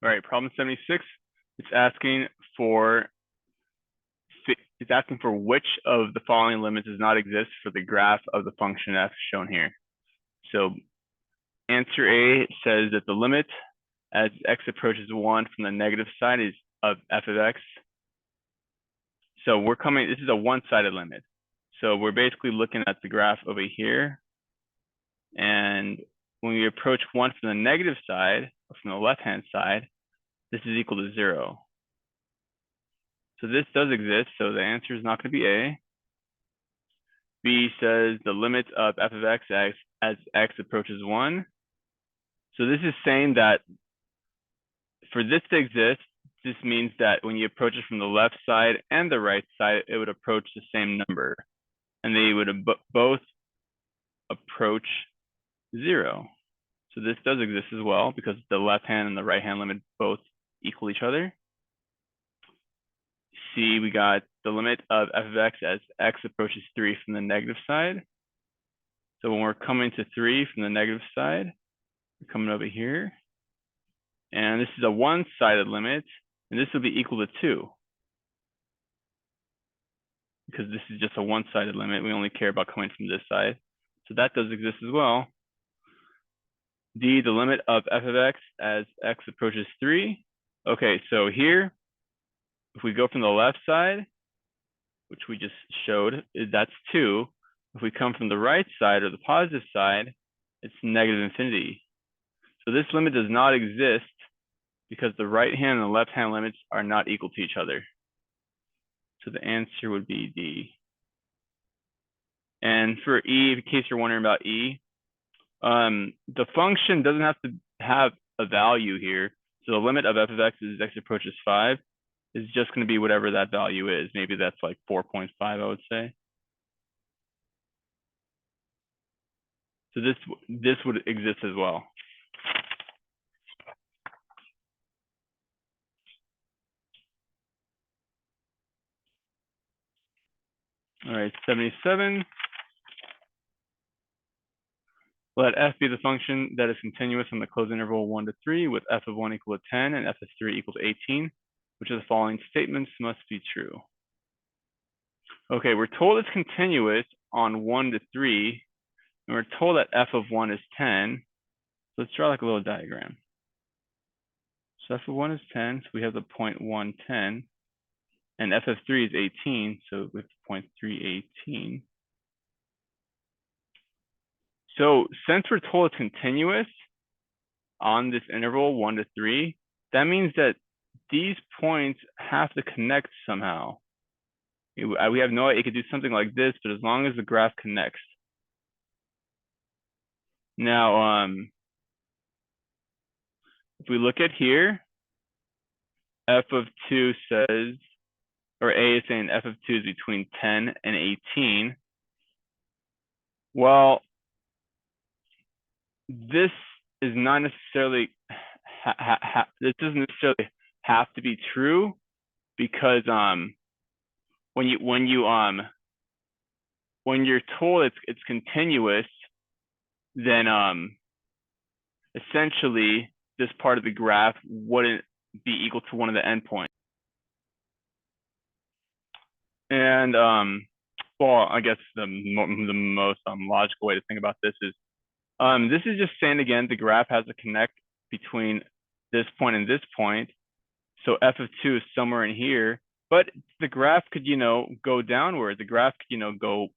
All right, problem 76. It's asking for which of the following limits does not exist for the graph of the function f shown here. So answer A says that the limit as x approaches 1 from the negative side is of f of x. So this is a one-sided limit. So we're basically looking at the graph over here. And when we approach 1 from the negative side, or from the left-hand side, this is equal to 0. So this does exist, so the answer is not going to be A. B says the limit of f of x as x approaches 1. So this is saying that for this to exist, this means that when you approach it from the left side and the right side, it would approach the same number. And they would both approach 0. So this does exist as well because the left hand and the right hand limit both equal each other. C, we got the limit of f of x as x approaches 3 from the negative side. So when we're coming to 3 from the negative side, we're coming over here. And this is a one-sided limit, and this will be equal to 2. Because this is just a one-sided limit. We only care about coming from this side. So that does exist as well. D, the limit of f of x as x approaches 3. Okay, so here, if we go from the left side, which we just showed, that's 2. If we come from the right side or the positive side, it's negative infinity. So this limit does not exist because the right hand and the left hand limits are not equal to each other. So the answer would be D. And for E, in case you're wondering about E, the function doesn't have to have a value here. So the limit of f of x as x approaches 5 is just going to be whatever that value is. Maybe that's like 4.5, I would say. So this would exist as well. All right, 77. Let f be the function that is continuous on the closed interval 1 to 3 with f of 1 equal to 10 and f of 3 equal to 18. Which of the following statements must be true? Okay, we're told it's continuous on 1 to 3, and we're told that f of 1 is 10. So let's draw like a little diagram. So f of 1 is 10, so we have the point 1, 10. And f of 3 is 18, so we have the point 3, 18. So since we're told it's continuous on this interval 1 to 3, that means that these points have to connect somehow. We have no idea. It could do something like this, but as long as the graph connects. Now, if we look at here, f of 2 says, or A is saying f of 2 is between 10 and 18. Well, this is not necessarily, this doesn't necessarily have to be true because when you're told it's continuous, then essentially this part of the graph wouldn't be equal to one of the endpoints. And well, I guess the most logical way to think about this is just saying again the graph has to connect between this point and this point. So f of 2 is somewhere in here, but the graph could go downward. The graph could go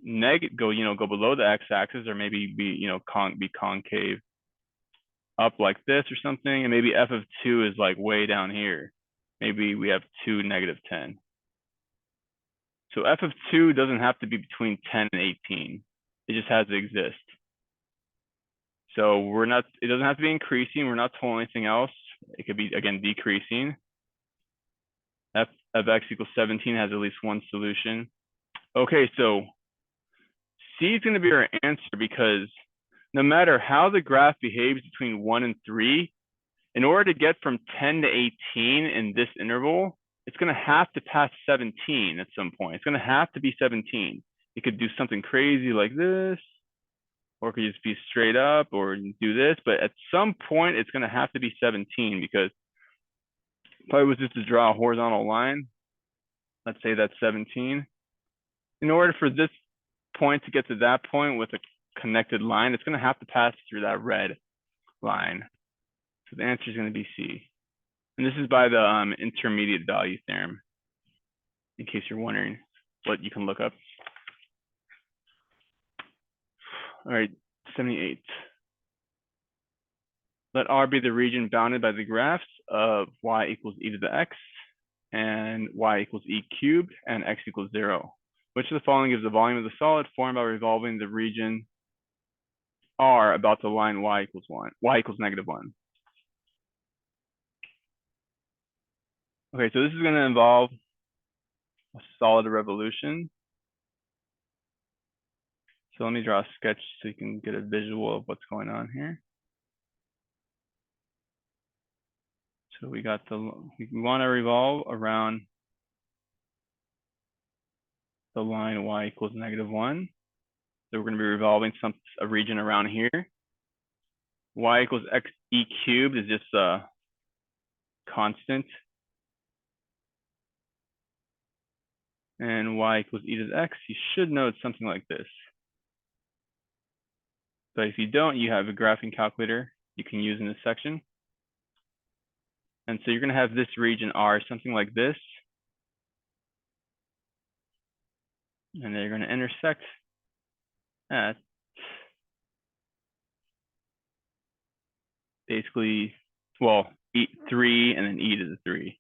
below the x-axis, or maybe be concave up like this or something, and maybe f of 2 is like way down here. Maybe we have 2, negative 10. So f of 2 doesn't have to be between 10 and 18. It just has to exist. So it doesn't have to be increasing. We're not told anything else. It could be, again, decreasing. F of x equals 17 has at least one solution. Okay, so C is going to be our answer because no matter how the graph behaves between 1 and 3, in order to get from 10 to 18 in this interval, it's going to have to pass 17 at some point. It's going to have to be 17. It could do something crazy like this, or it could just be straight up or do this, but at some point it's going to have to be 17 because if I was just to draw a horizontal line, let's say that's 17. In order for this point to get to that point with a connected line, it's going to have to pass through that red line. So the answer is going to be C. And this is by the intermediate value theorem, in case you're wondering what you can look up. All right, 78. Let R be the region bounded by the graphs of y equals e to the x and y equals e cubed and x equals 0. Which of the following gives the volume of the solid formed by revolving the region R about the line y equals -1? Okay, so this is going to involve a solid revolution. So let me draw a sketch so you can get a visual of what's going on here. So we got we want to revolve around the line y equals -1. So we're going to be revolving a region around here. Y equals x e cubed is just a constant. And y equals e to the x, you should know it's something like this. But if you don't, you have a graphing calculator you can use in this section. And so you're going to have this region R, something like this. And they're going to intersect at basically, well, 3 and then e to the 3.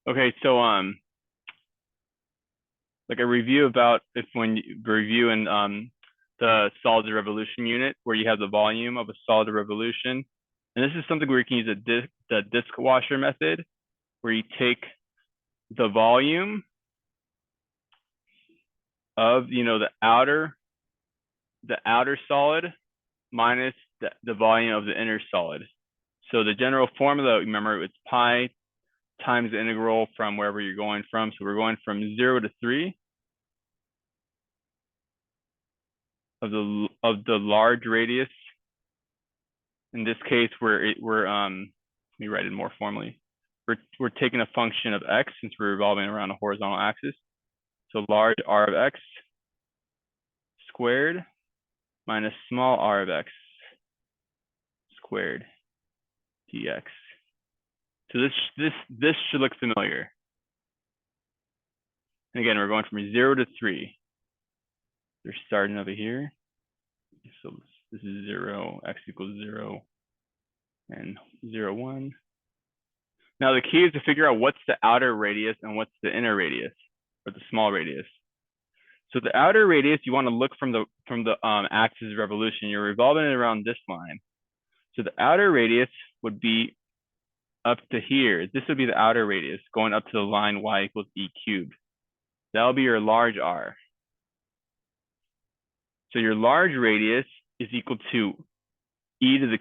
Okay, so like a review about when you review in the solid revolution unit where you have the volume of a solid revolution. And this is something where you can use the disk washer method, where you take the volume of the outer solid minus the volume of the inner solid. So the general formula, remember, it's pi times the integral from wherever you're going from. So we're going from 0 to 3 of the large radius. In this case, we're let me write it more formally. We're taking a function of x since we're revolving around a horizontal axis. So large R of x squared minus small r of x squared dx. So this should look familiar. And again, we're going from 0 to 3. They're starting over here. So this is 0, x equals 0, and 0, 1. Now the key is to figure out what's the outer radius and what's the inner radius, or the small radius. So the outer radius, you want to look from the axis of revolution. You're revolving it around this line. So the outer radius would be up to here. This would be the outer radius going up to the line y equals e cubed. That'll be your large R. So your large radius is equal to e to the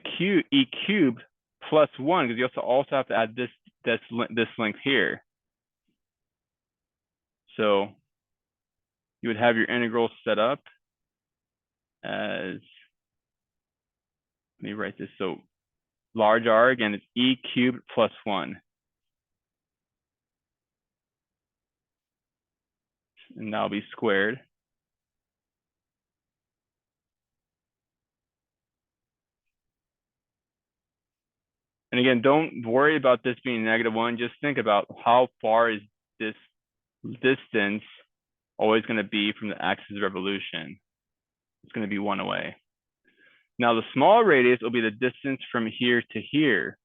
e cubed plus 1, because you also have to add this length here. So you would have your integral set up as, let me write this. So large R, again, is e cubed plus 1. And that'll be squared. And again, don't worry about this being -1. Just think about how far is this distance always going to be from the axis of revolution. It's going to be 1 away. Now the small radius will be the distance from here to here,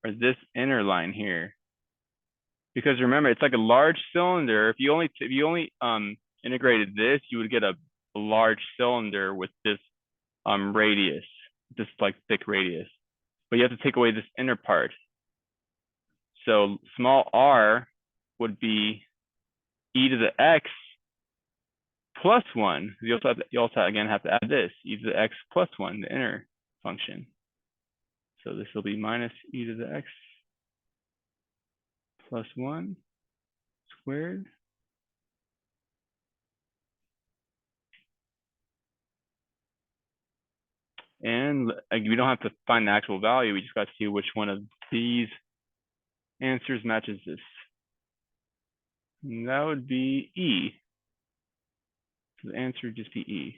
or this inner line here. Because remember, it's like a large cylinder. If you only integrated this, you would get a large cylinder with this radius, this like thick radius. But you have to take away this inner part. So small r would be e to the x plus 1. You also again have to add this, e to the x plus 1, the inner function. So this will be minus e to the x plus 1 squared. And we don't have to find the actual value. We just got to see which one of these answers matches this. And that would be E. So the answer would just be E.